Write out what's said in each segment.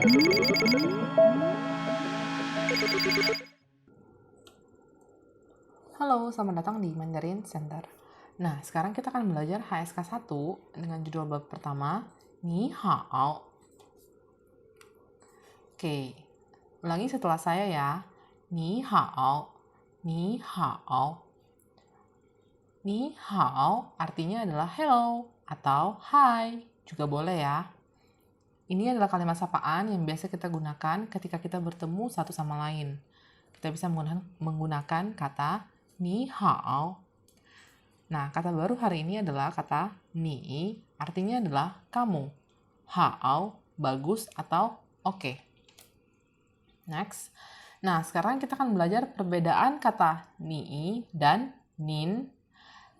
Halo, selamat datang di Mandarin Center. Nah, sekarang kita akan belajar HSK 1 dengan judul bab pertama, Ni Hao. Oke, ulangi setelah saya ya. Ni Hao, Ni Hao. Ni Hao artinya adalah hello atau hi, juga boleh ya. Ini adalah kalimat sapaan yang biasa kita gunakan ketika kita bertemu satu sama lain. Kita bisa menggunakan kata Ni Hao. Nah, kata baru hari ini adalah kata ni, artinya adalah kamu. Hao, bagus atau oke. Next. Nah, sekarang kita akan belajar perbedaan kata ni dan nin.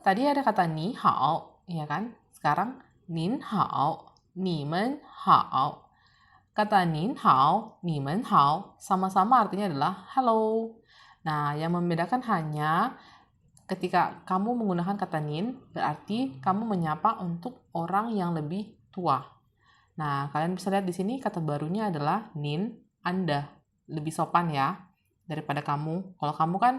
Tadi ada kata ni hao, ya kan? Sekarang nin hao, ni men hao. Kata nin hao, ni men hao sama-sama artinya adalah hello. Nah, yang membedakan hanya ketika kamu menggunakan kata nin, berarti kamu menyapa untuk orang yang lebih tua. Nah, kalian bisa lihat di sini kata barunya adalah nin, Anda. Lebih sopan ya daripada kamu. Kalau kamu kan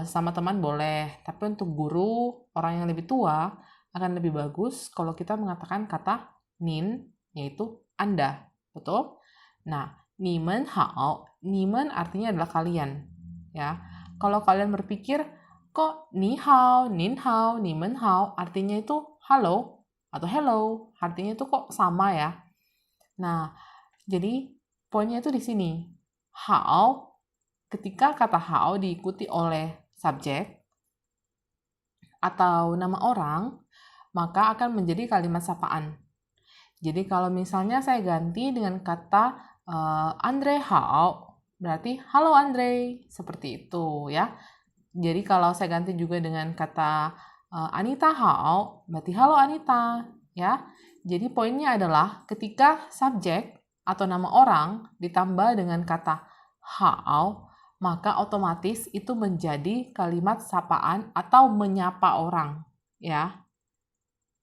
sama teman boleh, tapi untuk guru, orang yang lebih tua, akan lebih bagus kalau kita mengatakan kata nin, yaitu Anda. Betul? Nah, nimen hao, nimen artinya adalah kalian. Ya, kalau kalian berpikir, kok ni hao, nin hao, ni men hao artinya itu halo atau hello, artinya itu kok sama ya. Nah, jadi poinnya itu di sini. Hao, ketika kata hao diikuti oleh subjek atau nama orang, maka akan menjadi kalimat sapaan. Jadi kalau misalnya saya ganti dengan kata Andre hao, berarti halo Andre, seperti itu ya. Jadi kalau saya ganti juga dengan kata Anita hao, berarti halo Anita, ya. Jadi poinnya adalah ketika subjek atau nama orang ditambah dengan kata hao, maka otomatis itu menjadi kalimat sapaan atau menyapa orang, ya.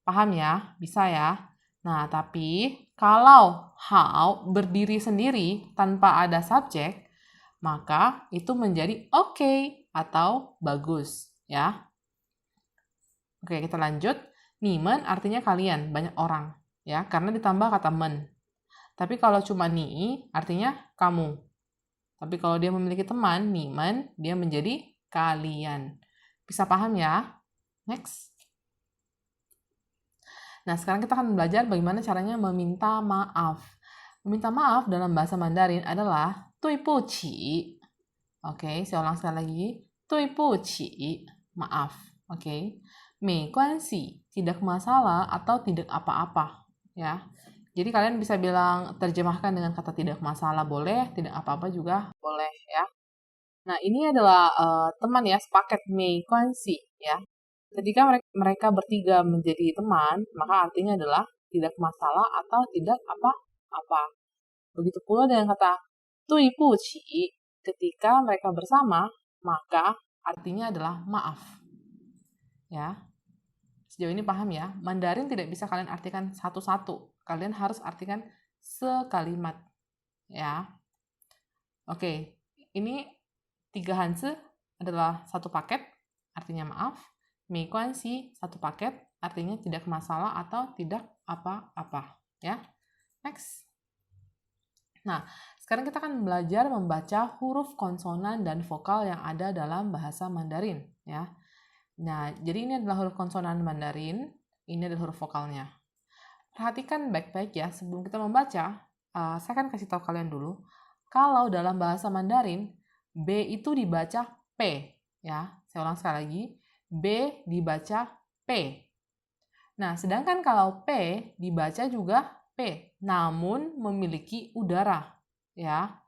Paham ya? Bisa ya? Nah, tapi kalau hao berdiri sendiri tanpa ada subjek, maka itu menjadi oke atau bagus, ya. Oke, kita lanjut. Nimen artinya kalian, banyak orang, ya, karena ditambah kata men. Tapi kalau cuma ni, artinya kamu. Tapi kalau dia memiliki teman, nimen, dia menjadi kalian. Bisa paham ya? Next. Nah, sekarang kita akan belajar bagaimana caranya meminta maaf. Meminta maaf dalam bahasa Mandarin adalah tui bu qi. Oke, saya ulang sekali lagi. Tui bu qi, maaf. Oke. Mei guanxi, tidak masalah atau tidak apa-apa, ya. Jadi kalian bisa bilang terjemahkan dengan kata tidak masalah boleh, tidak apa-apa juga boleh, ya. Nah, ini adalah teman ya, sepaket mei guanxi, ya. Ketika mereka bertiga menjadi teman, maka artinya adalah tidak masalah atau tidak apa-apa. Begitu pula dengan kata tui bu qi, ketika mereka bersama, maka artinya adalah maaf. Ya. Sejauh ini paham ya? Mandarin tidak bisa kalian artikan satu-satu. Kalian harus artikan sekalimat. Ya. Oke, ini 3 hanse adalah satu paket, artinya maaf. Mei guanxi, satu paket, artinya tidak masalah atau tidak apa-apa. Ya. Next. Nah, sekarang kita akan belajar membaca huruf konsonan dan vokal yang ada dalam bahasa Mandarin. Ya. Nah, jadi ini adalah huruf konsonan Mandarin, ini adalah huruf vokalnya. Perhatikan baik-baik ya, sebelum kita membaca, saya akan kasih tahu kalian dulu, kalau dalam bahasa Mandarin, B itu dibaca P. Ya, saya ulang sekali lagi, B dibaca P. Nah, sedangkan kalau P dibaca juga P, namun memiliki udara. Ya,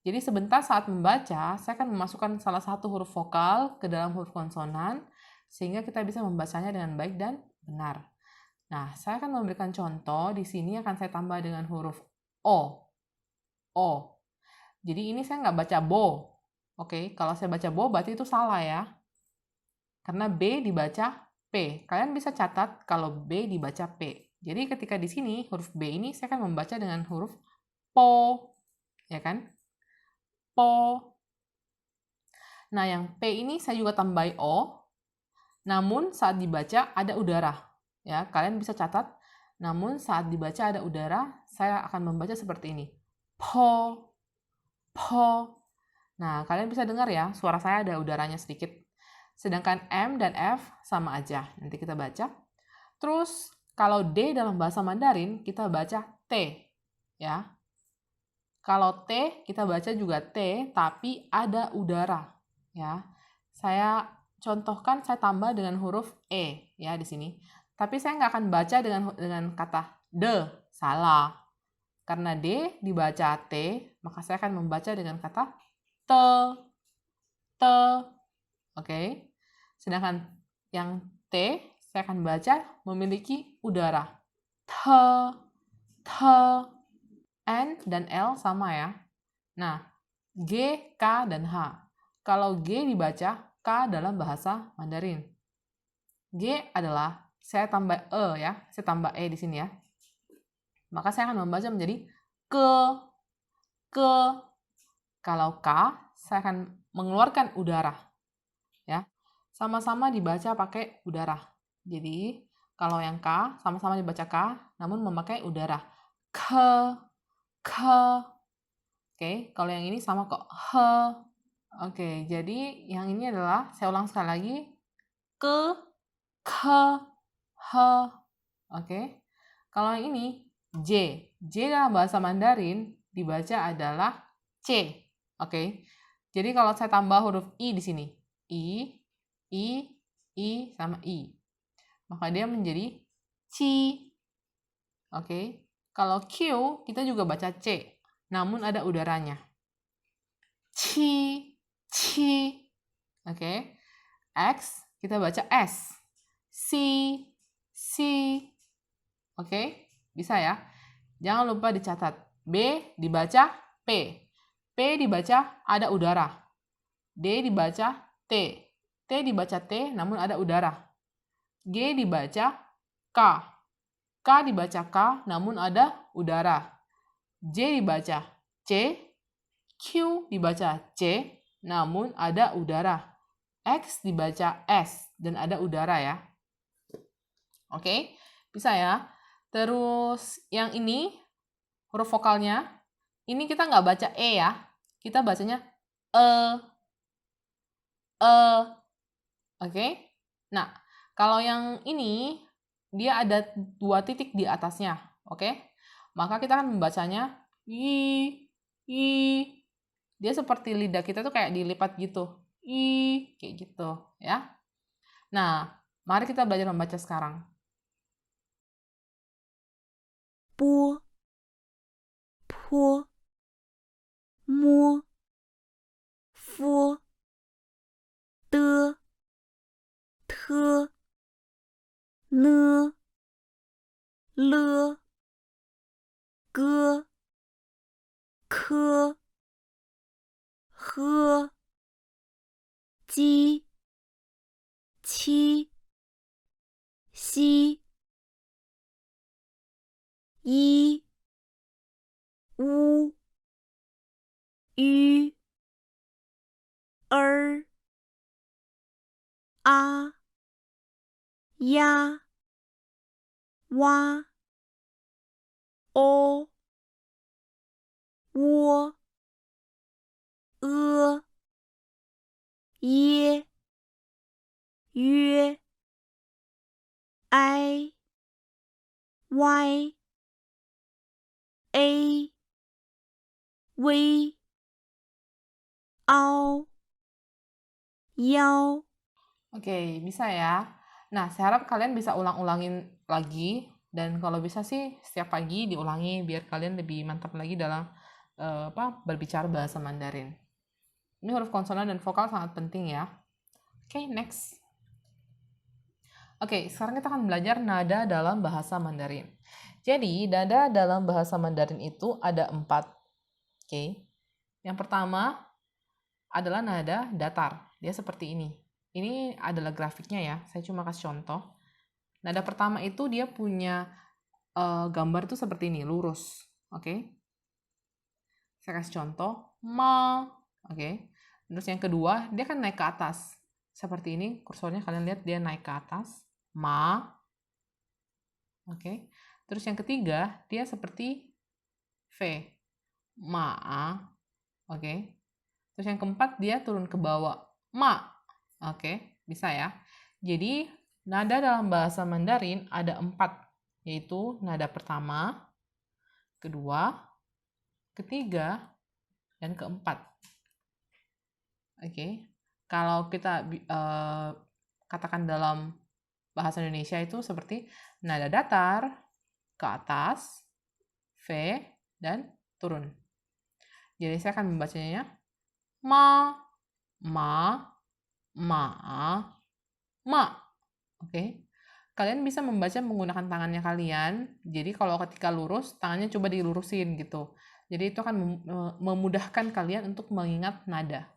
jadi sebentar saat membaca, saya akan memasukkan salah satu huruf vokal ke dalam huruf konsonan, sehingga kita bisa membacanya dengan baik dan benar. Nah, saya akan memberikan contoh, di sini akan saya tambah dengan huruf O. O. Jadi ini saya nggak baca bo. Oke, kalau saya baca bo berarti itu salah ya. Karena B dibaca P. Kalian bisa catat kalau B dibaca P. Jadi ketika di sini huruf B ini saya akan membaca dengan huruf po. ya kan? Po. Nah, yang P ini saya juga tambahi O, namun saat dibaca ada udara. Ya, kalian bisa catat, namun saat dibaca ada udara, saya akan membaca seperti ini. Po, po. Nah, kalian bisa dengar ya, suara saya ada udaranya sedikit. Sedangkan M dan F sama aja. Nanti kita baca. Terus, kalau D dalam bahasa Mandarin, kita baca T. Ya. Kalau T, kita baca juga T, tapi ada udara. Ya, saya contohkan, saya tambah dengan huruf E ya di sini. Tapi saya nggak akan baca dengan kata de, salah. Karena D dibaca T, maka saya akan membaca dengan kata te, te. Oke. Sedangkan yang T, saya akan baca memiliki udara. Te, te. N dan L sama ya. Nah, G, K, dan H. Kalau G dibaca K dalam bahasa Mandarin. G adalah, saya tambah E ya, saya tambah E di sini ya. Maka saya akan membaca menjadi ke. Kalau K, saya akan mengeluarkan udara. Ya, sama-sama dibaca pakai udara. Jadi, kalau yang K, sama-sama dibaca K, namun memakai udara. Ke. Oke, kalau yang ini sama kok. He. Oke, jadi yang ini adalah, saya ulang sekali lagi, ke, he. Oke, kalau yang ini, J. J dalam bahasa Mandarin dibaca adalah C. Oke, jadi kalau saya tambah huruf I di sini, I, sama I, maka dia menjadi ci. Oke, kalau Q kita juga baca C, namun ada udaranya. Ci. Oke. X kita baca S. Si. Oke, bisa ya. Jangan lupa dicatat. B dibaca P. P dibaca ada udara. D dibaca T. T dibaca T namun ada udara. G dibaca K. K dibaca K namun ada udara. J dibaca C. Q dibaca C namun ada udara. X dibaca S dan ada udara ya. Oke, bisa ya. Terus yang ini, huruf vokalnya, ini kita nggak baca E ya. Kita bacanya E. Oke. Nah, kalau yang ini, dia ada 2 titik di atasnya. Oke. Maka kita akan membacanya I. Dia seperti lidah kita tuh kayak dilipat gitu. Kayak gitu ya. Nah, mari kita belajar membaca sekarang. Bo, po, mo, fo, de, te, ne, le, ge, ke, he, ji, qi, xi, yi, u, ü, a, ya, wa, o, wo, ye,约, I, Y, A, V, ao, yao. Oke, bisa ya. Nah, saya harap kalian bisa ulang-ulangin lagi. Dan kalau bisa sih setiap pagi diulangi biar kalian lebih mantap lagi dalam berbicara bahasa Mandarin. Ini huruf konsonan dan vokal sangat penting ya. Oke, next. Oke, sekarang kita akan belajar nada dalam bahasa Mandarin. Jadi, nada dalam bahasa Mandarin itu ada 4. Oke. Yang pertama adalah nada datar. Dia seperti ini. Ini adalah grafiknya ya. Saya cuma kasih contoh. Nada pertama itu dia punya gambar tuh seperti ini, lurus. Oke. Saya kasih contoh, ma. Oke. Terus yang kedua, dia kan naik ke atas. Seperti ini, kursornya kalian lihat dia naik ke atas. Ma. Oke. Terus yang ketiga, dia seperti V. Ma. Oke. Terus yang keempat, dia turun ke bawah. Ma. Oke, bisa ya. Jadi, nada dalam bahasa Mandarin ada 4, yaitu nada pertama, kedua, ketiga, dan keempat. Oke. Kalau kita katakan dalam bahasa Indonesia itu seperti nada datar, ke atas, V, dan turun. Jadi saya akan membacanya ma, ma, ma, ma. Oke. Kalian bisa membaca menggunakan tangannya kalian. Jadi kalau ketika lurus, tangannya coba dilurusin gitu. Jadi itu akan memudahkan kalian untuk mengingat nada.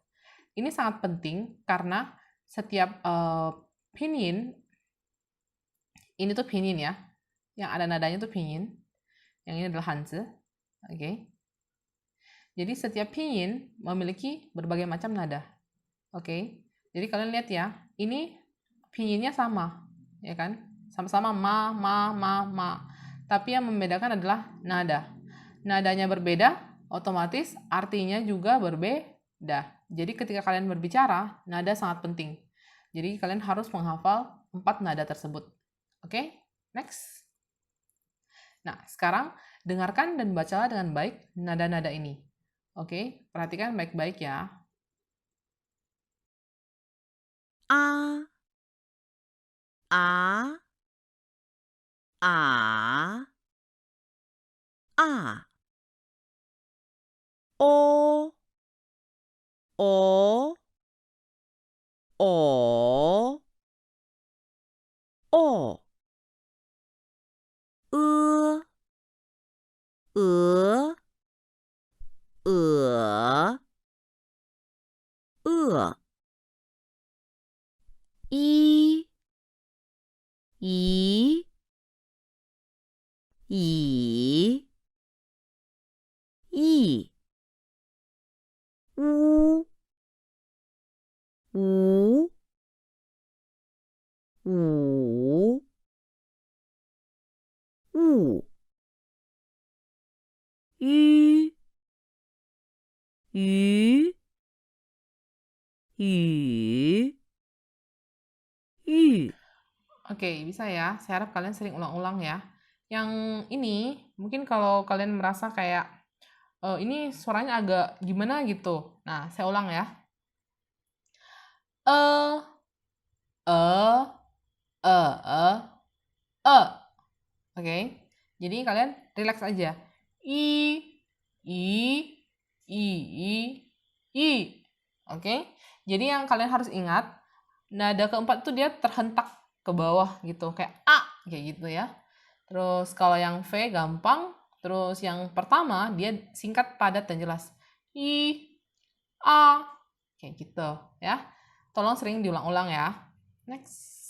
Ini sangat penting karena setiap pinyin, ini tuh pinyin ya, yang ada nadanya tuh pinyin, yang ini adalah hanzi. Oke. Jadi setiap pinyin memiliki berbagai macam nada. Oke. Jadi kalian lihat ya, ini pinyinnya sama, ya kan? Sama-sama ma, ma, ma, ma. Tapi yang membedakan adalah nada. Nadanya berbeda, otomatis artinya juga berbeda. Jadi ketika kalian berbicara, nada sangat penting. Jadi kalian harus menghafal 4 nada tersebut. Oke, next. Nah, sekarang dengarkan dan bacalah dengan baik nada-nada ini. Oke, perhatikan baik-baik ya. A, A, A, A. O, O, O, O. Ö, Ö, Ö. I, I, I, I. U, U, U, U. Ü, Ü, Ü, Ü. Oke, bisa ya. Saya harap kalian sering ulang-ulang ya. Yang ini, mungkin kalau kalian merasa kayak, ini suaranya agak gimana gitu. Nah, saya ulang ya. E, E, E, E, E. Oke. Jadi kalian relax aja. I, I, I, I. Oke. Jadi yang kalian harus ingat, nada keempat tuh dia terhentak ke bawah gitu, kayak A, kayak gitu ya. Terus kalau yang V gampang, terus yang pertama dia singkat, padat, dan jelas. I, A, kayak gitu ya. Tolong sering diulang-ulang ya. Next.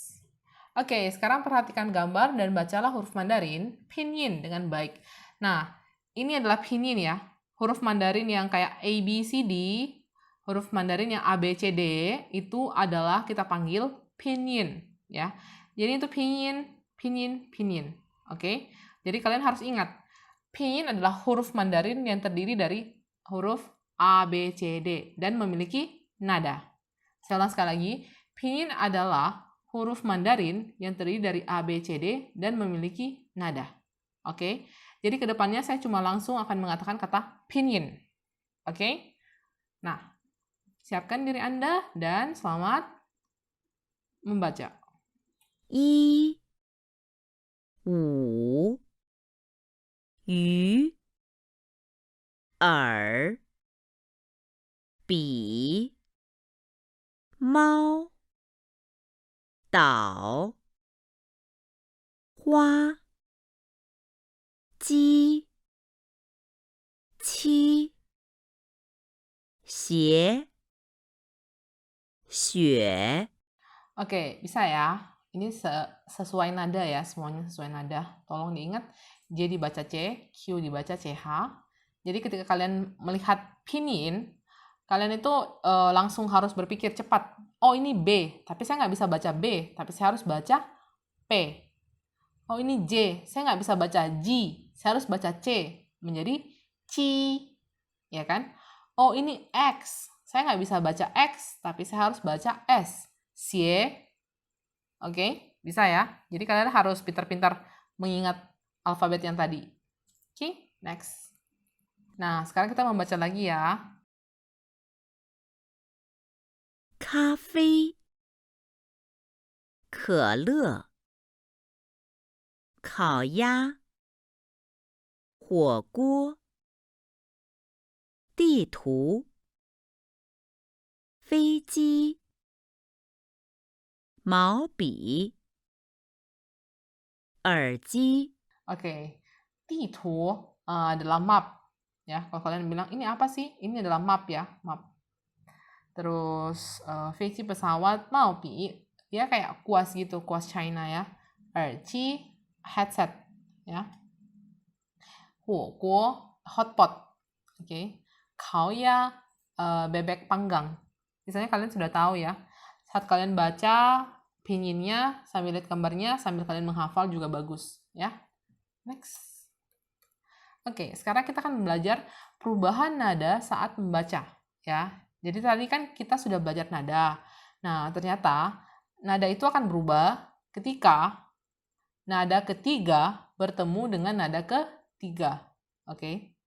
Oke, sekarang perhatikan gambar dan bacalah huruf Mandarin pinyin dengan baik. Nah, ini adalah pinyin ya. Huruf Mandarin yang kayak A, B, C, D, huruf Mandarin yang A, B, C, D, itu adalah kita panggil pinyin ya. Jadi itu pinyin, pinyin, pinyin. Oke. Jadi kalian harus ingat, pinyin adalah huruf Mandarin yang terdiri dari huruf A, B, C, D dan memiliki nada. Saya ulang sekali lagi, pinyin adalah huruf Mandarin yang terdiri dari A, B, C, D dan memiliki nada. Oke. Jadi kedepannya saya cuma langsung akan mengatakan kata pinyin. Oke. Nah, siapkan diri Anda dan selamat membaca. 一，五，鱼，耳，比，猫，岛，花，鸡，七，鞋，雪。 Oke, bisa ya. Ini sesuai nada ya, semuanya sesuai nada. Tolong diingat, J dibaca C, Q dibaca CH, Jadi ketika kalian melihat pinyin, kalian itu langsung harus berpikir cepat. Oh ini B, tapi saya nggak bisa baca B, tapi saya harus baca P. Oh ini J, saya nggak bisa baca G, saya harus baca C, menjadi Ci, ya kan? Oh ini X, saya nggak bisa baca X, tapi saya harus baca S, Xie. Oke, bisa ya? Jadi kalian harus pintar-pintar mengingat alfabet yang tadi. Oke, next. Nah, sekarang kita membaca lagi ya. 咖啡、可乐、烤鸭、火锅、地图、飞机、毛笔、耳机、 Oke, Titu adalah map. Ya, kalau kalian bilang ini apa sih? Ini adalah map ya, map. Terus Feiqi pesawat, mau pi, ya kayak kuas gitu, kuas China ya. Erci headset ya. Huoguo hotpot. Oke. Kaoya bebek panggang. Misalnya kalian sudah tahu ya. Saat kalian baca pinginnya sambil lihat gambarnya sambil kalian menghafal juga bagus ya. Next. Oke, sekarang kita akan belajar perubahan nada saat membaca ya. Jadi tadi kan kita sudah belajar nada. Nah, ternyata nada itu akan berubah ketika nada ketiga bertemu dengan nada ketiga. Oke.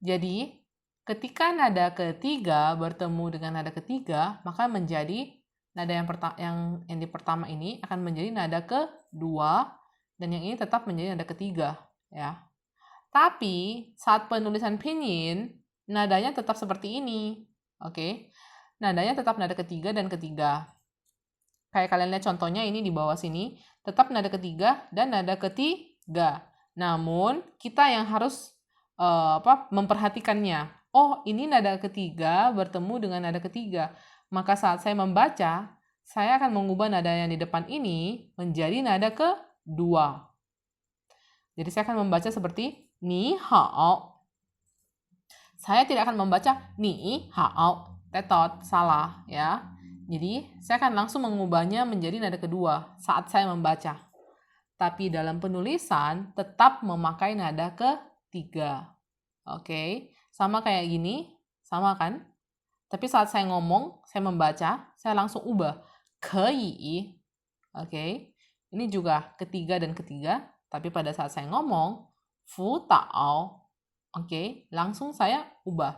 Jadi, ketika nada ketiga bertemu dengan nada ketiga, maka menjadi nada yang di pertama ini akan menjadi nada kedua dan yang ini tetap menjadi nada ketiga, ya. Tapi saat penulisan pinyin, nadanya tetap seperti ini. Oke. Nadanya tetap nada ketiga dan ketiga. Kayak kalian lihat contohnya ini di bawah sini, tetap nada ketiga dan nada ketiga. Namun, kita yang harus memperhatikannya. Oh, ini nada ketiga bertemu dengan nada ketiga. Maka saat saya membaca, saya akan mengubah nada yang di depan ini menjadi nada kedua. Jadi saya akan membaca seperti ni hao. Saya tidak akan membaca ni hao. Tetot, salah ya. Jadi saya akan langsung mengubahnya menjadi nada kedua saat saya membaca. Tapi dalam penulisan tetap memakai nada ketiga. Oke, sama kayak gini, sama kan? Tapi saat saya ngomong, saya membaca, saya langsung ubah. Kei. Oke, ini juga ketiga dan ketiga. Tapi pada saat saya ngomong, fu tao. Oke, langsung saya ubah.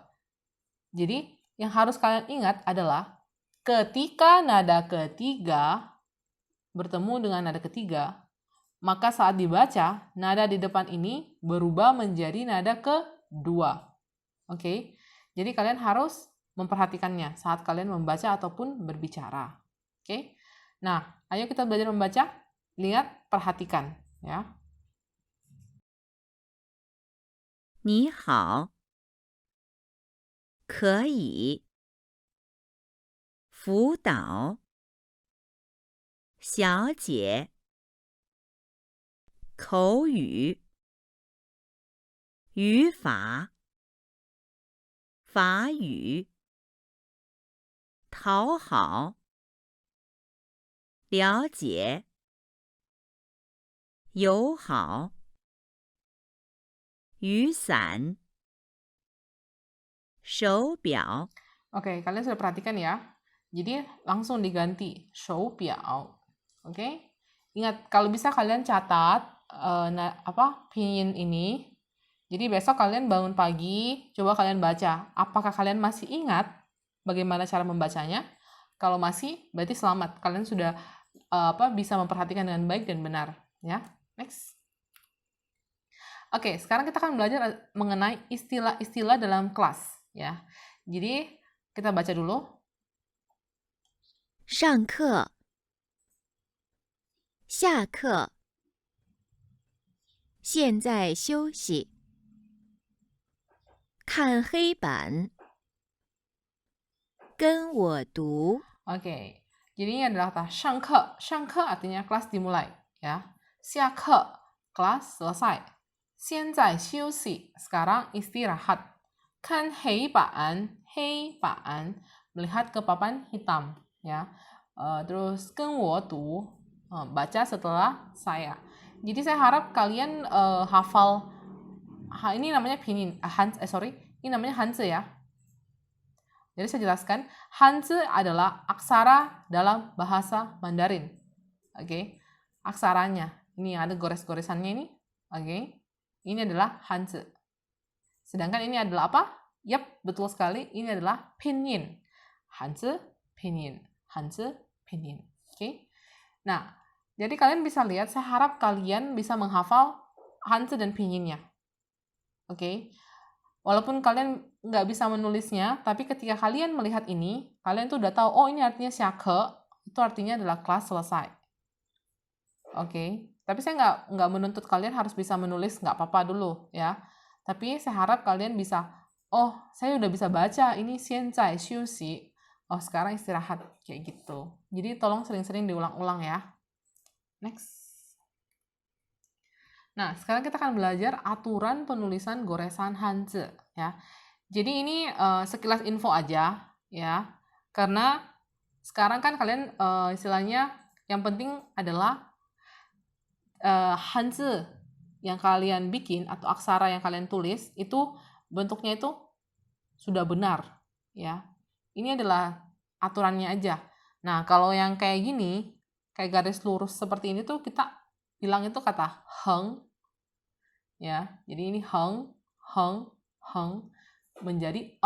Jadi yang harus kalian ingat adalah ketika nada ketiga bertemu dengan nada ketiga, maka saat dibaca, nada di depan ini berubah menjadi nada kedua. Oke, jadi kalian harus memperhatikannya saat kalian membaca ataupun berbicara. Oke, nah ayo kita belajar membaca. Lihat, perhatikan ya. 你好，可以辅导小姐口语语法法语讨好了解友好雨伞手表 Oke, kalian sudah perhatikan ya. Jadi langsung diganti shou piao. Oke? Ingat, kalau bisa kalian catat pinyin ini. Jadi besok kalian bangun pagi, coba kalian baca. Apakah kalian masih ingat bagaimana cara membacanya? Kalau masih, berarti selamat. Kalian sudah bisa memperhatikan dengan baik dan benar, ya. Next. Oke, sekarang kita akan belajar mengenai istilah-istilah dalam kelas, ya. Jadi kita baca dulu. 上课下课现在休息看黑板跟我读 Oke, jadi ini adalah kata 上课. 上课 artinya kelas dimulai, ya. 下课 kelas selesai. 现在休息, sekarang istirahat. Kan hei baan, melihat ke papan hitam, ya. Terus跟我读, baca setelah saya. Jadi saya harap kalian hafal, ini namanya pinyin, ini namanya Hanzi ya. Jadi saya jelaskan, Hanzi adalah aksara dalam bahasa Mandarin. Oke, aksaranya. Ini ada gores-goresannya ini. Oke, ini adalah Hanzi. Sedangkan ini adalah apa? Yap, betul sekali. Ini adalah pinyin. Hanzi, pinyin. Hanzi, pinyin. Oke. Nah, jadi kalian bisa lihat, saya harap kalian bisa menghafal Hanzi dan pinyinnya. Oke. Walaupun kalian nggak bisa menulisnya, tapi ketika kalian melihat ini, kalian tuh udah tahu, oh ini artinya syake, itu artinya adalah kelas selesai. Oke. Tapi saya nggak menuntut kalian harus bisa menulis, nggak apa-apa dulu ya. Tapi saya harap kalian bisa, oh saya udah bisa baca, ini xianzai xiuxi, oh sekarang istirahat, kayak gitu. Jadi tolong sering-sering diulang-ulang ya. Next. Nah, sekarang kita akan belajar aturan penulisan goresan Hanzi ya. Jadi ini sekilas info aja ya. Karena sekarang kan kalian istilahnya yang penting adalah Hanzi yang kalian bikin atau aksara yang kalian tulis itu bentuknya itu sudah benar ya. Ini adalah aturannya aja. Nah, kalau yang kayak gini, kayak garis lurus seperti ini tuh kita bilang itu kata heng ya. Jadi ini heng, heng, heng menjadi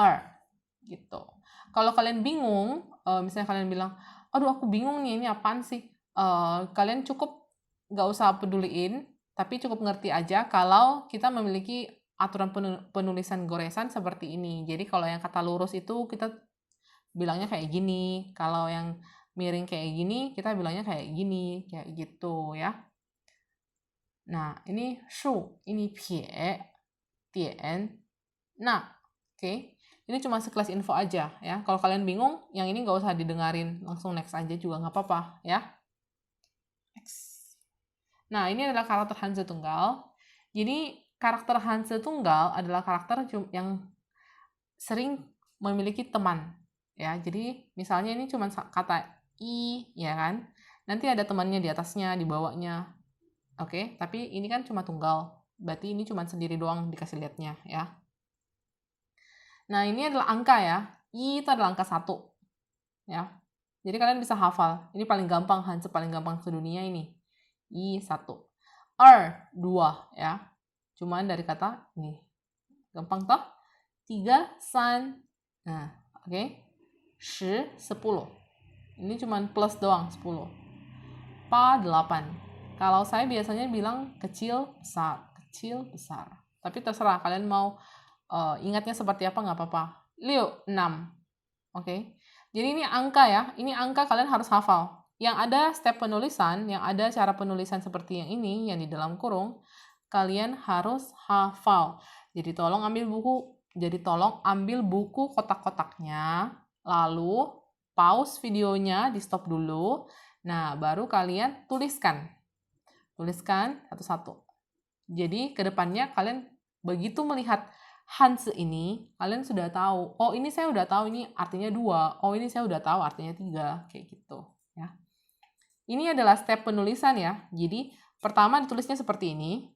gitu. Kalau kalian bingung, misalnya kalian bilang, aduh aku bingung nih, ini apaan sih? Kalian cukup nggak usah peduliin, tapi cukup ngerti aja kalau kita memiliki aturan penulisan goresan seperti ini. Jadi kalau yang kata lurus itu kita bilangnya kayak gini, kalau yang miring kayak gini, kita bilangnya kayak gini, kayak gitu ya. Nah, ini shu, ini pie, tien, nah, oke. Ini cuma sekelas info aja ya. Kalau kalian bingung, yang ini nggak usah didengarin, langsung next aja juga nggak apa-apa ya. Next. Nah, ini adalah karakter Hanzi tunggal. Jadi, karakter Hanzi tunggal adalah karakter yang sering memiliki teman ya. Jadi, misalnya ini cuma kata i ya kan. Nanti ada temannya di atasnya, di bawahnya. Oke, tapi ini kan cuma tunggal. Berarti ini cuma sendiri doang dikasih lihatnya ya. Nah, ini adalah angka ya. I itu adalah angka 1. Ya. Jadi kalian bisa hafal. Ini paling gampang, Hanzi paling gampang sedunia ini. I 1. 2 ya. Cuman dari kata ini. Gampang toh? 3, 3. Nah, oke. 10, 10. Ini cuman plus doang, 10. 8. Kalau saya biasanya bilang kecil, besar. Kecil, besar. Tapi terserah kalian mau ingatnya seperti apa nggak apa-apa. 6. Oke. Jadi ini angka ya. Ini angka kalian harus hafal. Yang ada step penulisan, yang ada cara penulisan seperti yang ini, yang di dalam kurung, kalian harus hafal. Jadi tolong ambil buku kotak-kotaknya, lalu pause videonya, di stop dulu. Nah, baru kalian tuliskan. Tuliskan satu-satu. Jadi kedepannya kalian begitu melihat Hanzi ini, kalian sudah tahu, oh ini saya udah tahu ini artinya 2, oh ini saya udah tahu artinya 3, kayak gitu. Ya. Ini adalah step penulisan ya, jadi pertama ditulisnya seperti ini,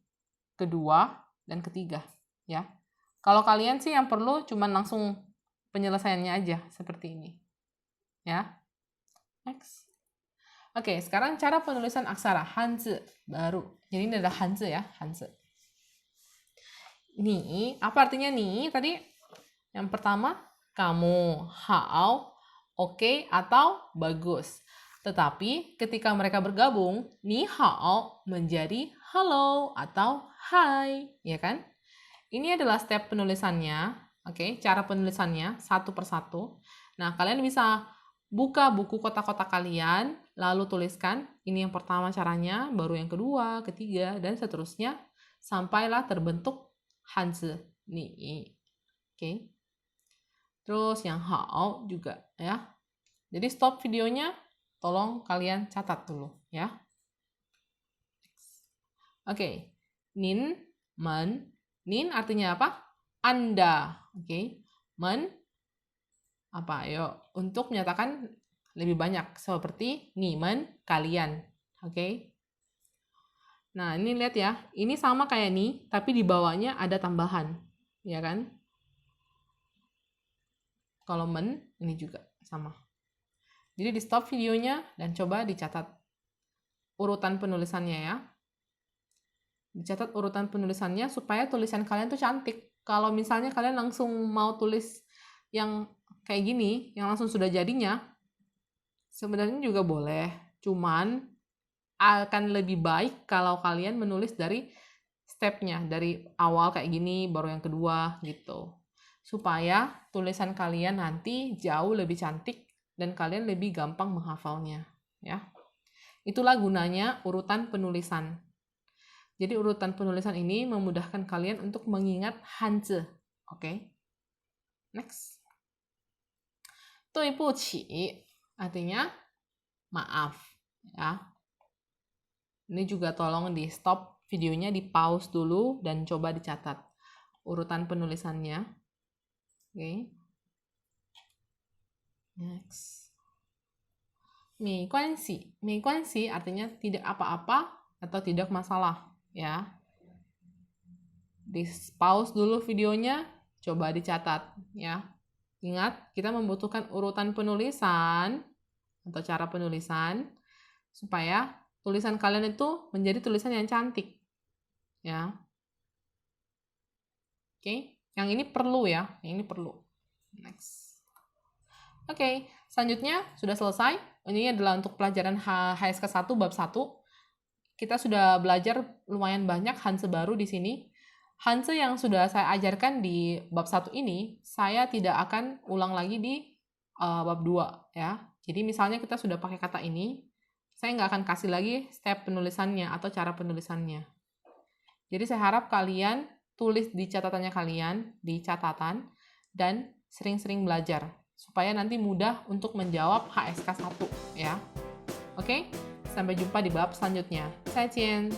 kedua, dan ketiga. Ya. Kalau kalian sih yang perlu cuman langsung penyelesaiannya aja, seperti ini. Ya. Next. Oke, sekarang cara penulisan aksara Hanzi baru. Jadi ini adalah Hanzi ya, Hanzi. Nih, apa artinya nih? Tadi yang pertama, kamu, hao, oke, atau bagus. Tetapi ketika mereka bergabung, ni hao menjadi halo atau hai, ya kan? Ini adalah step penulisannya, oke, cara penulisannya satu persatu. Nah, kalian bisa buka buku kotak-kotak kalian, lalu tuliskan, ini yang pertama caranya, baru yang kedua, ketiga, dan seterusnya, sampailah terbentuk Hanzi nih. Oke. Terus yang hao juga ya. Jadi stop videonya, tolong kalian catat dulu ya. Oke. Nin Men. Nin artinya apa? Anda. Oke. Men. Apa? Ayo. Untuk menyatakan lebih banyak. Seperti nimen, kalian. Oke. Nah, ini lihat ya. Ini sama kayak ni, tapi di bawahnya ada tambahan. Ya kan? Kalau men, ini juga sama. Jadi di stop videonya dan coba dicatat urutan penulisannya ya. Dicatat urutan penulisannya supaya tulisan kalian tuh cantik. Kalau misalnya kalian langsung mau tulis yang kayak gini, yang langsung sudah jadinya, sebenarnya juga boleh. Cuman akan lebih baik kalau kalian menulis dari stepnya, dari awal kayak gini, baru yang kedua gitu. Supaya tulisan kalian nanti jauh lebih cantik dan kalian lebih gampang menghafalnya. Ya. Itulah gunanya urutan penulisan. Jadi urutan penulisan ini memudahkan kalian untuk mengingat Hanzi. Oke. Next. Doibuqi artinya maaf, ya. Ini juga tolong di stop videonya, di pause dulu dan coba dicatat urutan penulisannya. Oke. Next. Mei guanxi artinya tidak apa-apa atau tidak masalah. Ya, di pause dulu videonya, coba dicatat ya. Ingat, kita membutuhkan urutan penulisan atau cara penulisan supaya tulisan kalian itu menjadi tulisan yang cantik ya. Oke, yang ini perlu ya, yang ini perlu. Next. Oke, selanjutnya sudah selesai. Ini adalah untuk pelajaran HSK 1 bab 1. Kita sudah belajar lumayan banyak Hanzi baru di sini. Hanzi yang sudah saya ajarkan di bab 1 ini, saya tidak akan ulang lagi di bab 2 ya. Jadi misalnya kita sudah pakai kata ini, saya nggak akan kasih lagi step penulisannya atau cara penulisannya. Jadi saya harap kalian tulis di catatannya kalian, di catatan, dan sering-sering belajar supaya nanti mudah untuk menjawab HSK 1 ya. Oke? Sampai jumpa di bab selanjutnya. 再见.